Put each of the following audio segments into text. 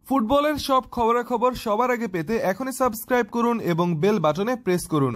ফুটবলের সব খবরাখবর সবার আগে পেতে এখনই সাবস্ক্রাইব করুন এবং বেল বাটনে প্রেস করুন।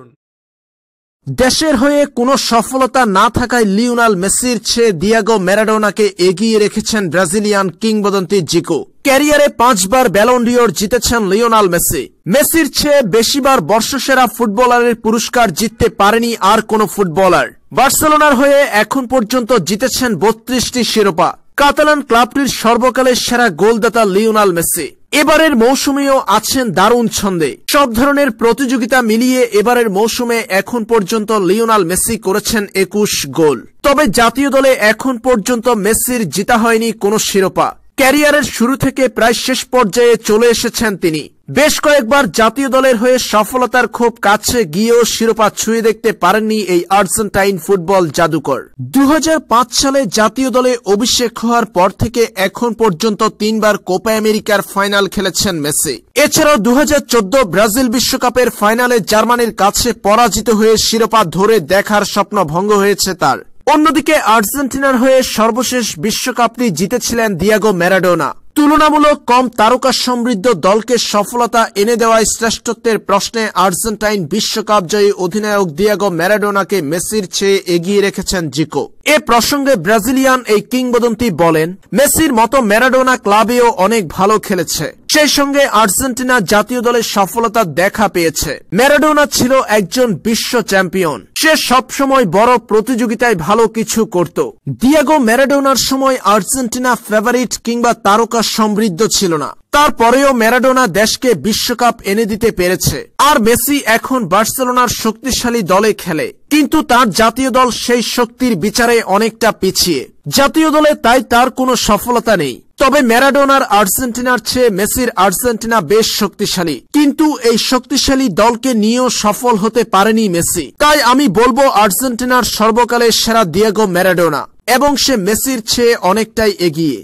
দেশের হয়ে কোনো সফলতা না থাকায় লিওনেল মেসির চেয়ে দিয়েগো ম্যারাডোনাকে এগিয়ে রেখেছেন ব্রাজিলিয়ান কিংবদন্তি জিকো। ক্যারিয়ারে 5 বার ব্যালন ডিওর জিতেছেন লিওনেল মেসি। মেসির চেয়ে বেশিবার বর্ষসেরা ফুটবলারের পুরস্কার জিততে পারেনি আর কোনো ফুটবলার। বার্সেলোনার হয়ে এখন পর্যন্ত জিতেছেন 32টি শিরোপা। কাতালান ক্লাবটির সর্বকালের সেরা গোলদাতা লিওনেল মেসি এবারের মৌসুমেও আছেন দারুণ ছন্দে। সব ধরনের প্রতিযোগিতা মিলিয়ে এবারের মৌসুমে এখন পর্যন্ত লিওনেল মেসি করেছেন 21 গোল। তবে জাতীয় দলে এখন পর্যন্ত মেসির জিতা হয়নি কোনো শিরোপা। ক্যারিয়ারের শুরু থেকে প্রায় শেষ পর্যায়ে চলে এসেছেন তিনি। বেশ কয়েকবার জাতীয় দলের হয়ে সফলতার খুব কাছে গিয়েও শিরোপা ছুঁয়ে দেখতে পারেননি এই আর্জেন্টাইন ফুটবল জাদুকর। 2005 সালে জাতীয় দলে অভিষেক হওয়ার পর থেকে এখন পর্যন্ত 3 বার কোপা আমেরিকার ফাইনাল খেলেছেন মেসি। এছাড়াও 2014 ব্রাজিল বিশ্বকাপের ফাইনালে জার্মানির কাছে পরাজিত হয়ে শিরোপা ধরে দেখার স্বপ্ন ভঙ্গ হয়েছে তার। অন্যদিকে আর্জেন্টিনার হয়ে সর্বশেষ বিশ্বকাপটি জিতেছিলেন দিয়েগো ম্যারাডোনা। তুলনামূলক কম তারকা সমৃদ্ধ দলকে সফলতা এনে দেওয়ায় শ্রেষ্ঠত্বের প্রশ্নে আর্জেন্টাইন বিশ্বকাপ জয়ী অধিনায়ক দিয়েগো ম্যারাডোনাকে মেসির চেয়ে এগিয়ে রেখেছেন জিকো। এ প্রসঙ্গে ব্রাজিলিয়ান এই কিংবদন্তি বলেন, মেসির মতো ম্যারাডোনা ক্লাবেও অনেক ভালো খেলেছে, সেই সঙ্গে আর্জেন্টিনা জাতীয় দলের সফলতা দেখা পেয়েছে। ম্যারাডোনা ছিল একজন বিশ্ব চ্যাম্পিয়ন, সে সবসময় বড় প্রতিযোগিতায় ভালো কিছু করত। দিয়েগো ম্যারাডোনার সময় আর্জেন্টিনা ফেভারিট কিংবা তারকা সমৃদ্ধ ছিল না, তারপরেও ম্যারাডোনা দেশকে বিশ্বকাপ এনে দিতে পেরেছে। আর মেসি এখন বার্সেলোনার শক্তিশালী দলে খেলে, কিন্তু তার জাতীয় দল সেই শক্তির বিচারে অনেকটা পিছিয়ে। জাতীয় দলে তাই তার কোনো সফলতা নেই। তবে ম্যারাডোনার আর্জেন্টিনার চেয়ে মেসির আর্জেন্টিনা বেশ শক্তিশালী, কিন্তু এই শক্তিশালী দলকে নিয়েও সফল হতে পারেনি মেসি। তাই আমি বলবো আর্জেন্টিনার সর্বকালের সেরা দিয়েগো ম্যারাডোনা, এবং সে মেসির চেয়ে অনেকটাই এগিয়ে।